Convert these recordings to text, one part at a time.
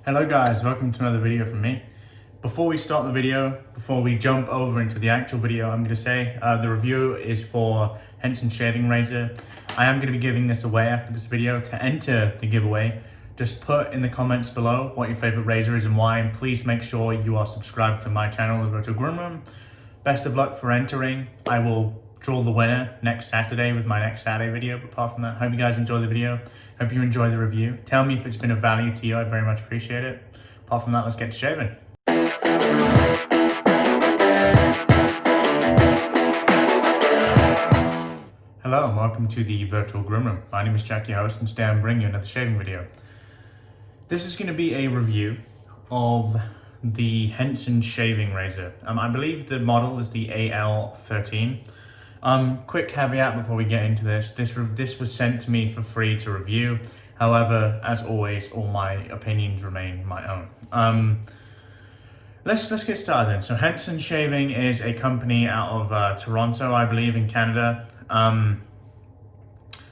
Hello guys, welcome to another video from me. Before we start the video, before we jump over into the actual video, I'm going to say the review is for Henson shaving razor. I am going to be giving this away after this video. To enter the giveaway, just put in the comments below what your favorite razor is and why, and please make sure you are subscribed to my channel, The Virtual Groom Room. Best of luck for entering. I will draw the winner next Saturday with my next Saturday video. But apart from that, hope you guys enjoy the video. Hope you enjoy the review. Tell me if it's been of value to you. I'd very much appreciate it. Apart from that, let's get to shaving. Hello and welcome to the Virtual Groom Room. My name is Jack, your host, and today I'm bringing you another shaving video. This is going to be a review of the Henson shaving razor. I believe the model is the AL13. Quick caveat before we get into this. This was sent to me for free to review. However, as always, all my opinions remain my own. Let's get started then. So Henson Shaving is a company out of Toronto, I believe, in Canada.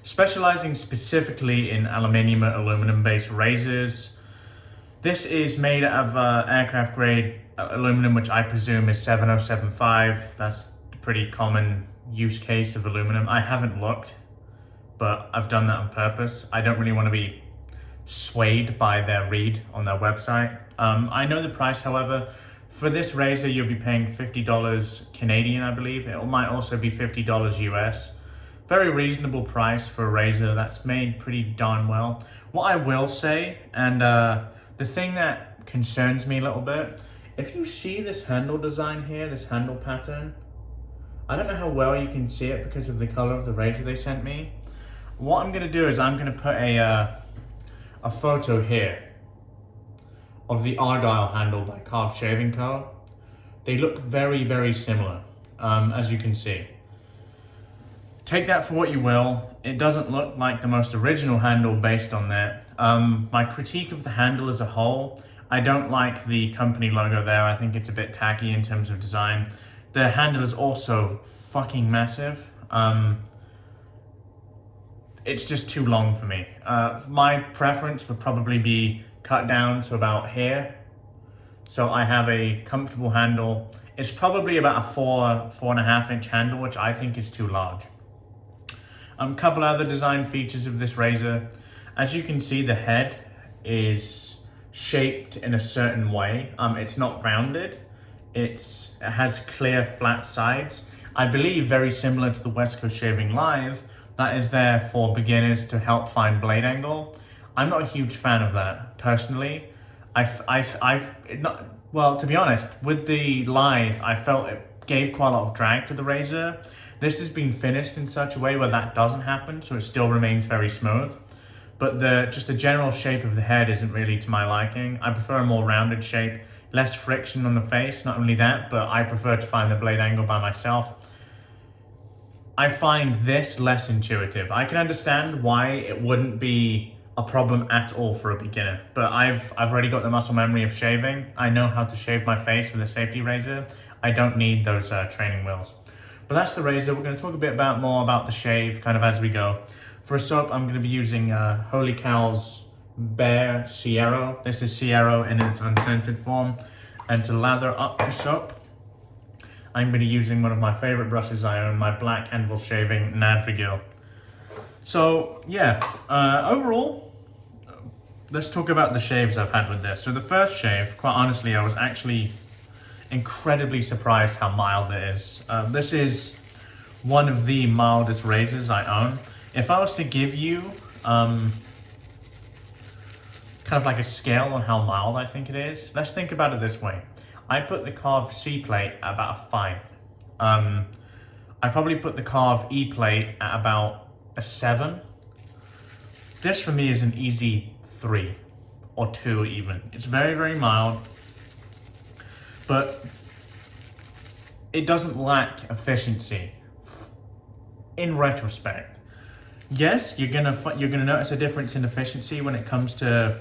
Specializing specifically in aluminium and aluminum-based razors. This is made out of aircraft grade aluminum, which I presume is 7075. That's a pretty common use case of aluminum. I haven't looked, but I've done that on purpose. I don't really want to be swayed by their read on their website. I know the price, however. For this razor, you'll be paying $50 Canadian, I believe. It might also be $50 US. Very reasonable price for a razor that's made pretty darn well. What I will say, and the thing that concerns me a little bit, if you see this handle design here, this handle pattern, I don't know how well you can see it because of the color of the razor they sent me. What I'm gonna do is I'm gonna put a photo here of the Argyle handle by Carved Shaving Co. They look very, very similar, as you can see. Take that for what you will. It doesn't look like the most original handle based on that. My critique of the handle as a whole, I don't like the company logo there. I think it's a bit tacky in terms of design. The handle is also fucking massive. It's just too long for me. My preference would probably be cut down to about here. So I have a comfortable handle. It's probably about a 4.5 inch handle, which I think is too large. A couple other design features of this razor. As you can see, the head is shaped in a certain way. It's not rounded. It has clear flat sides. I believe very similar to the West Coast Shaving Live, that is there for beginners to help find blade angle. I'm not a huge fan of that personally. Well, to be honest, with the Live, I felt it gave quite a lot of drag to the razor. This has been finished in such a way where that doesn't happen, so it still remains very smooth. But just the general shape of the head isn't really to my liking. I prefer a more rounded shape, less friction on the face. Not only that, but I prefer to find the blade angle by myself. I find this less intuitive. I can understand why it wouldn't be a problem at all for a beginner, but I've already got the muscle memory of shaving. I know how to shave my face with a safety razor. I don't need those training wheels. But that's the razor. We're going to talk a bit more about the shave kind of as we go. For a soap, I'm going to be using Holy Cow's Bare Siero. This is Siero in its unscented form. And to lather up the soap, I'm going to be using one of my favorite brushes I own, my black Anvil shaving Nadrageel. So yeah, overall, let's talk about the shaves I've had with this. So the first shave, quite honestly, I was actually incredibly surprised how mild it is. This is one of the mildest razors I own. If I was to give you kind of like a scale on how mild I think it is, let's think about it this way. I put the Carved C plate at about a 5. I probably put the Carved E plate at about a 7. This for me is an easy 3 or 2 even. It's very, very mild, but it doesn't lack efficiency. In retrospect, yes, you're gonna notice a difference in efficiency when it comes to,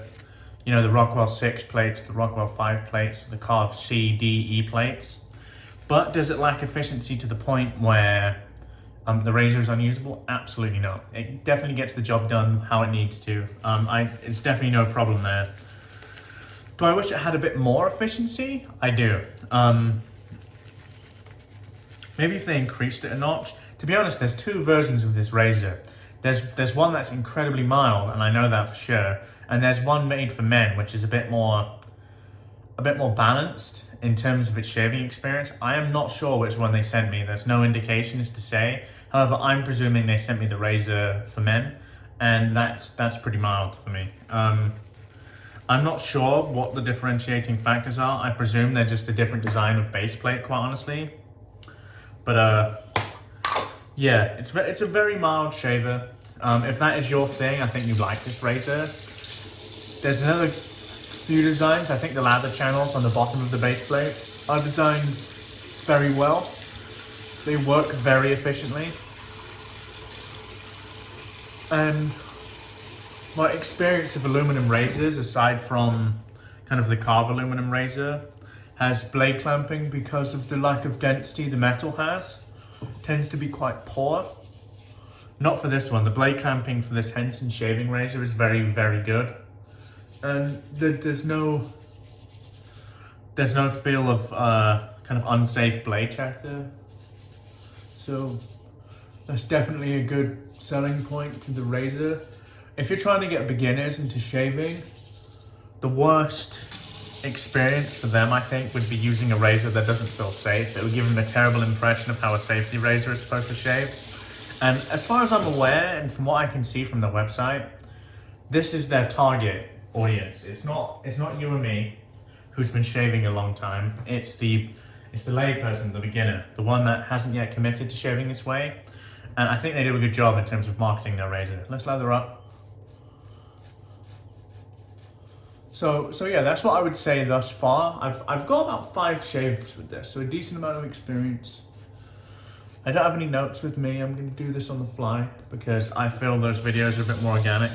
you know, the Rockwell 6 plates, the Rockwell 5 plates, the Carved C, D, E plates. But does it lack efficiency to the point where the razor is unusable? Absolutely not. It definitely gets the job done how it needs to. It's definitely no problem there. Do I wish it had a bit more efficiency? I do. Maybe if they increased it a notch. To be honest, there's two versions of this razor. There's one that's incredibly mild, and I know that for sure. And there's one made for men, which is a bit more balanced in terms of its shaving experience. I am not sure which one they sent me. There's no indication as to say. However, I'm presuming they sent me the razor for men, and that's pretty mild for me. I'm not sure what the differentiating factors are. I presume they're just a different design of base plate, quite honestly. But yeah, it's a very mild shaver. If that is your thing, I think you like this razor. There's another few designs. I think the lather channels on the bottom of the base plate are designed very well. They work very efficiently. And my experience of aluminum razors, aside from kind of the carved aluminum razor, has blade clamping because of the lack of density the metal has. Tends to be quite poor. Not for this one. The blade clamping for this Henson shaving razor is very, very good. And there's no feel of kind of unsafe blade chatter. So that's definitely a good selling point to the razor. If you're trying to get beginners into shaving, the worst experience for them, I think, would be using a razor that doesn't feel safe. It would give them a terrible impression of how a safety razor is supposed to shave. And as far as I'm aware, and from what I can see from the website, this is their target audience. It's not you and me, who's been shaving a long time. It's the layperson, the beginner, the one that hasn't yet committed to shaving this way. And I think they do a good job in terms of marketing their razor. Let's lather up. So yeah, that's what I would say thus far. I've got about 5 shaves with this, so a decent amount of experience. I don't have any notes with me. I'm going to do this on the fly because I feel those videos are a bit more organic.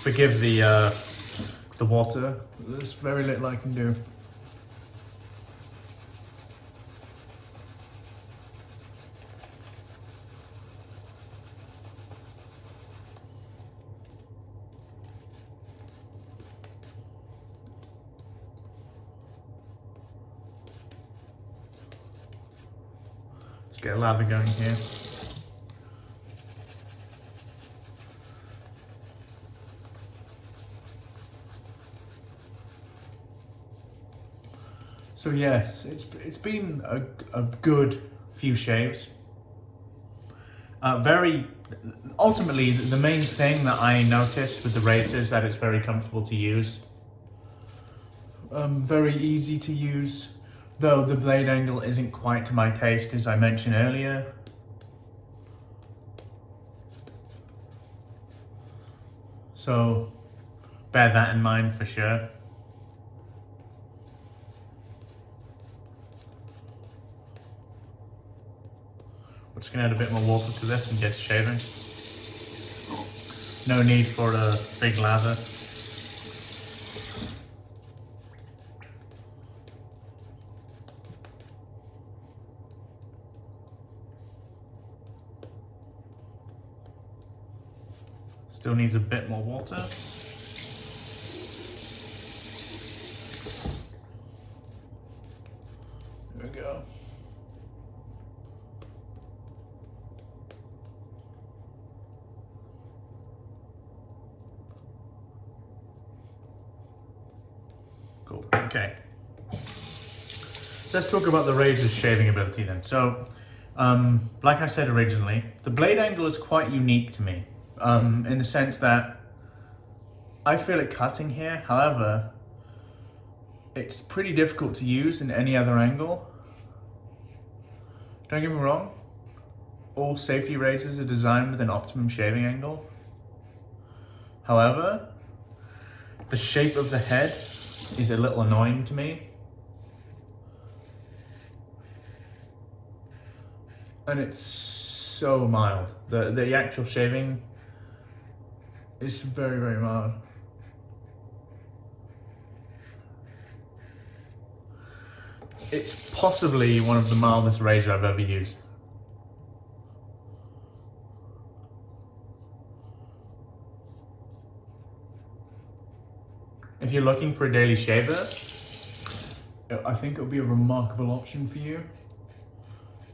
Forgive the water. There's very little I can do. Get a lather going here. So yes, it's been a good few shaves. Ultimately, the main thing that I noticed with the razor is that it's very comfortable to use. Very easy to use. Though the blade angle isn't quite to my taste, as I mentioned earlier. So bear that in mind for sure. We're just gonna add a bit more water to this and get shaving. No need for a big lather. Still needs a bit more water. There we go. Cool, okay. Let's talk about the razor's shaving ability then. So, like I said originally, the blade angle is quite unique to me. In the sense that I feel it cutting here. However, it's pretty difficult to use in any other angle. Don't get me wrong, all safety razors are designed with an optimum shaving angle. However, the shape of the head is a little annoying to me. And it's so mild. The actual shaving is very, very mild. It's possibly one of the mildest razors I've ever used. if you're looking for a daily shaver, I think it'll be a remarkable option for you.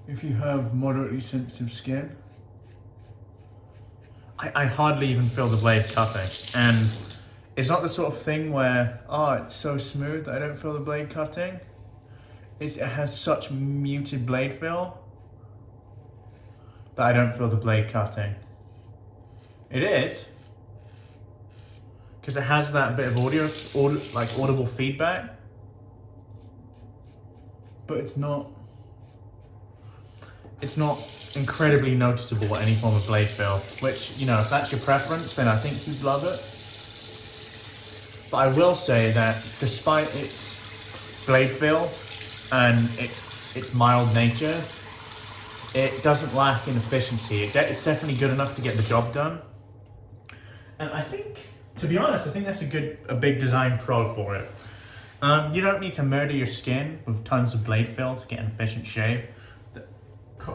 If you have moderately sensitive skin. I hardly even feel the blade cutting, and it's not the sort of thing where, oh, it's so smooth that I don't feel the blade cutting. It has such muted blade feel that I don't feel the blade cutting. It is, because it has that bit of audible feedback, but it's not incredibly noticeable any form of blade feel, which, you know, if that's your preference, then I think you'd love it. But I will say that despite its blade feel and its mild nature, it doesn't lack in efficiency. It's definitely good enough to get the job done. And I think, to be honest, I think that's a big design pro for it. You don't need to murder your skin with tons of blade fill to get an efficient shave.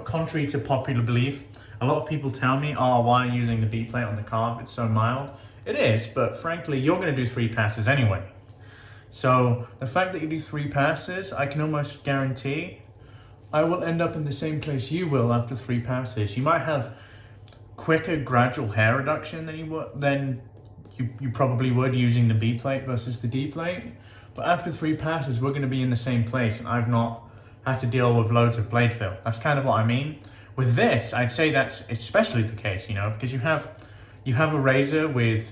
Contrary to popular belief, a lot of people tell me, oh, why are you using the B plate on the carve? It's so mild. It is, but frankly, you're going to do 3 passes anyway. So the fact that you do 3 passes, I can almost guarantee I will end up in the same place you will after 3 passes. You might have quicker gradual hair reduction than you probably would using the B plate versus the D plate. But after 3 passes, we're going to be in the same place, and I've not had to deal with loads of blade fill. That's kind of what I mean. With this, I'd say that's especially the case, you know, because you have a razor with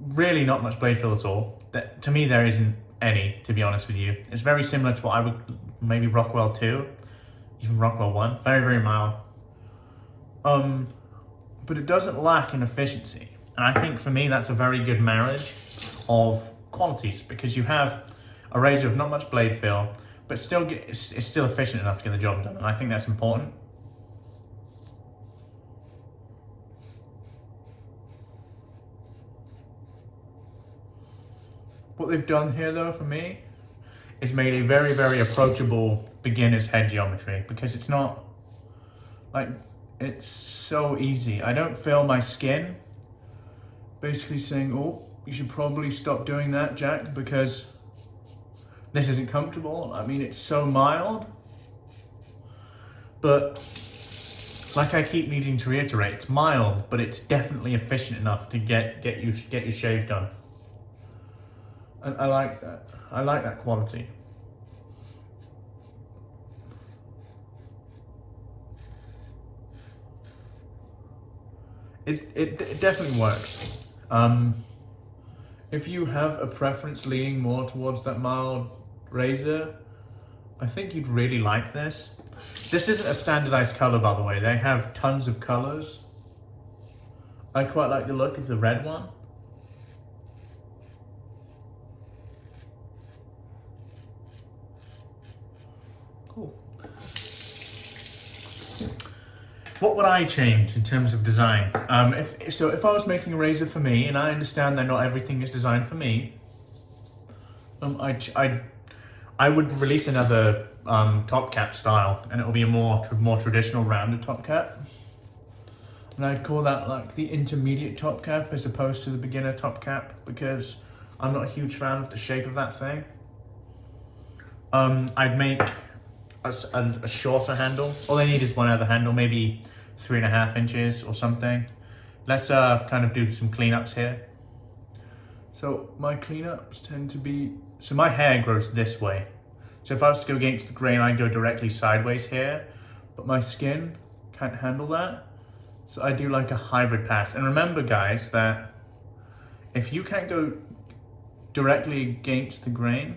really not much blade fill at all. To me, there isn't any, to be honest with you. It's very similar to what I would, maybe Rockwell 2, even Rockwell 1, very, very mild. But it doesn't lack in efficiency. And I think for me, that's a very good marriage of qualities, because you have a razor with not much blade fill, but it's still efficient enough to get the job done, and I think that's important. What they've done here, though, for me, is made a very, very approachable beginner's head geometry, because it's not, like, it's so easy. I don't feel my skin basically saying, oh, you should probably stop doing that, Jack, because this isn't comfortable. I mean, it's so mild. But like I keep needing to reiterate, it's mild, but it's definitely efficient enough to get your shave done. And I like that. I like that quality. It definitely works. If you have a preference leaning more towards that mild razor, I think you'd really like this. This isn't a standardized color, by the way. They have tons of colors. I quite like the look of the red one. Cool. What would I change in terms of design? If I was making a razor for me, and I understand that not everything is designed for me, I would release another top cap style, and it will be a more traditional rounded top cap. And I'd call that like the intermediate top cap as opposed to the beginner top cap, because I'm not a huge fan of the shape of that thing. I'd make a shorter handle. All I need is one other handle, maybe 3.5 inches or something. Let's kind of do some cleanups here. So my cleanups tend to be, so my hair grows this way. So if I was to go against the grain, I'd go directly sideways here, but my skin can't handle that. So I do like a hybrid pass. And remember, guys, that if you can't go directly against the grain,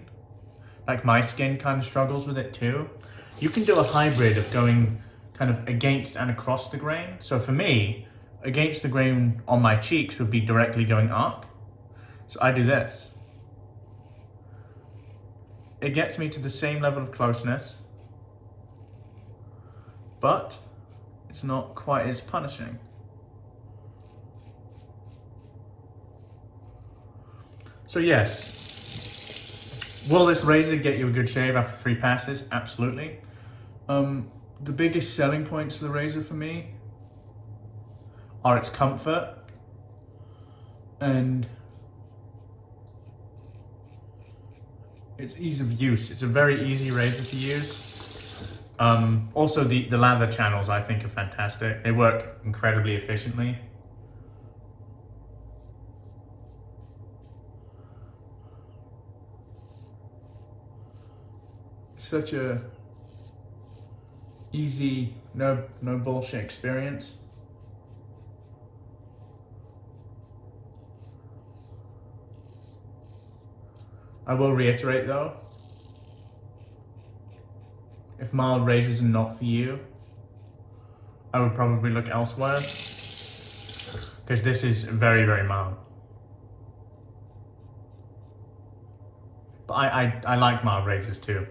like my skin kind of struggles with it too, you can do a hybrid of going kind of against and across the grain. So for me, against the grain on my cheeks would be directly going up. So I do this. It gets me to the same level of closeness, but it's not quite as punishing. So yes, will this razor get you a good shave after 3 passes? Absolutely. The biggest selling points of the razor for me are its comfort and its ease of use. It's a very easy razor to use. Also, the lather channels I think are fantastic. They work incredibly efficiently. Such a easy, no bullshit experience. I will reiterate though, if mild razors are not for you, I would probably look elsewhere, because this is very, very mild. But I like mild razors too.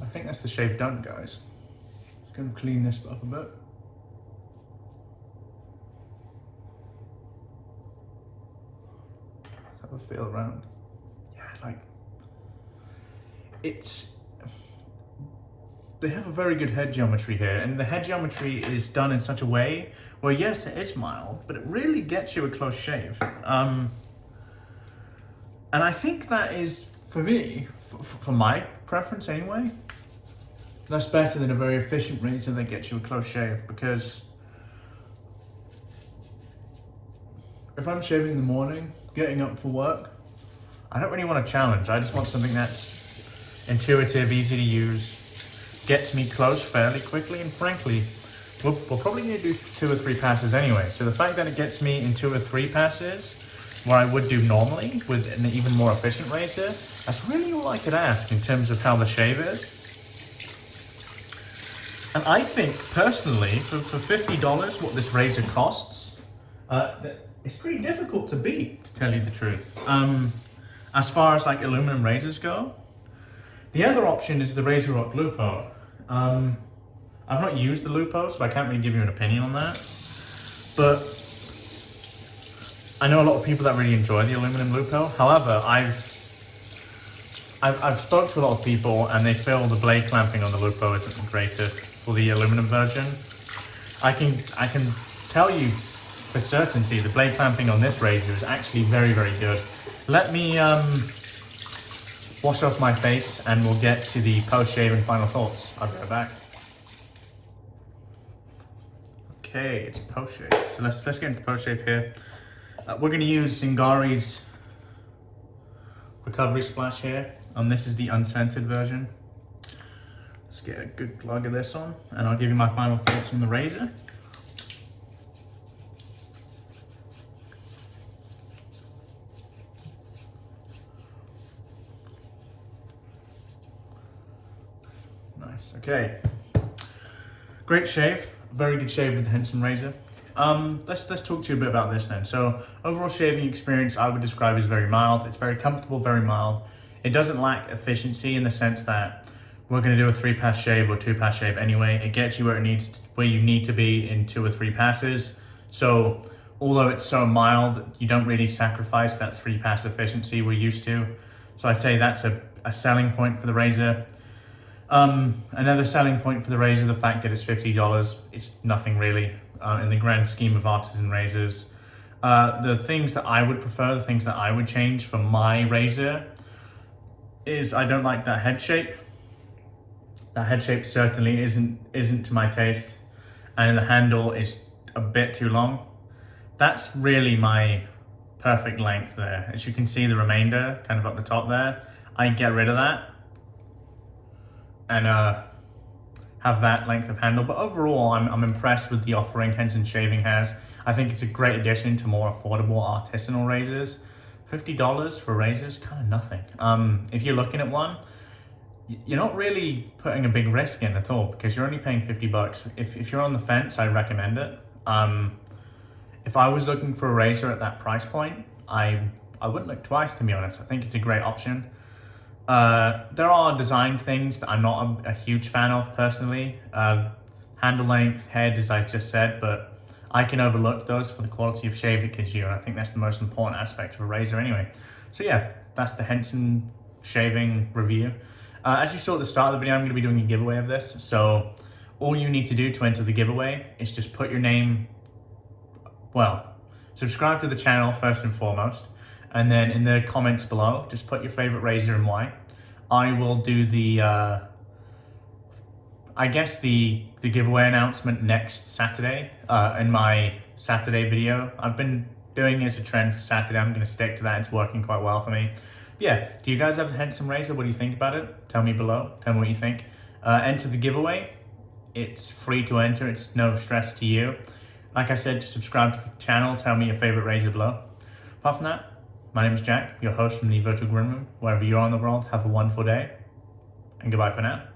I think that's the shave done, guys. Just gonna clean this up a bit. Let's have a feel around. Yeah, like, they have a very good head geometry here, and the head geometry is done in such a way where, yes, it is mild, but it really gets you a close shave. And I think that is, for me, for my preference anyway, that's better than a very efficient razor that gets you a close shave, because if I'm shaving in the morning, getting up for work, I don't really want a challenge. I just want something that's intuitive, easy to use, gets me close fairly quickly, and frankly, we'll probably need to do 2 or 3 passes anyway. So the fact that it gets me in 2 or 3 passes, where I would do normally with an even more efficient razor, that's really all I could ask in terms of how the shave is. And I think, personally, for $50, what this razor costs, it's pretty difficult to beat, to tell you the truth. As far as like aluminum razors go, the other option is the RazoRock Lupo. I've not used the Lupo, so I can't really give you an opinion on that. But I know a lot of people that really enjoy the aluminum Lupo. However, I've spoke to a lot of people, and they feel the blade clamping on the Lupo isn't the greatest for the aluminum version. I can tell you for certainty the blade clamping on this razor is actually very, very good. Let me wash off my face and we'll get to the post-shave and final thoughts. I'll be right back. Okay, it's post-shave. So let's get into post-shave here. We're going to use Zingari's recovery splash here. This is the unscented version. Let's get a good glug of this on, and I'll give you my final thoughts on the razor. Nice, okay. Great shave, very good shave with the Henson razor. Let's talk to you a bit about this then. So, overall shaving experience I would describe as very mild. It's very comfortable, very mild. It doesn't lack efficiency in the sense that we're going to do a 3-pass shave or 2-pass shave anyway. It gets you where you need to be in 2 or 3 passes. So although it's so mild, you don't really sacrifice that 3-pass efficiency we're used to. So I'd say that's a selling point for the razor. Another selling point for the razor, the fact that it's $50. It's nothing really in the grand scheme of artisan razors. The things that I would prefer, the things that I would change for my razor is I don't like that head shape. That head shape certainly isn't to my taste, and the handle is a bit too long. That's really my perfect length there. As you can see, the remainder kind of up the top there, I get rid of that and have that length of handle. But overall, I'm impressed with the offering Henson Shaving has. I think it's a great addition to more affordable artisanal razors. $50 for razors, kind of nothing. If you're looking at one, you're not really putting a big risk in at all, because you're only paying $50. If you're on the fence, I recommend it. If I was looking for a razor at that price point, I wouldn't look twice, to be honest. I think it's a great option. There are design things that I'm not a huge fan of personally. Handle length, head, as I just said, but I can overlook those for the quality of shave it gives you, and I think that's the most important aspect of a razor anyway. So yeah, that's the Henson Shaving review. As you saw at the start of the video, I'm going to be doing a giveaway of this. So all you need to do to enter the giveaway is just put your name, well, subscribe to the channel first and foremost, and then in the comments below, just put your favorite razor and why. I will do the, I guess the giveaway announcement next Saturday in my Saturday video. I've been doing it as a trend for Saturday. I'm going to stick to that. It's working quite well for me. Yeah, do you guys have the Henson razor? What do you think about it? Tell me below. Tell me what you think. Enter the giveaway. It's free to enter. It's no stress to you. Like I said, just subscribe to the channel. Tell me your favorite razor below. Apart from that, my name is Jack, your host from the Virtual Groom Room. Wherever you are in the world, have a wonderful day, and goodbye for now.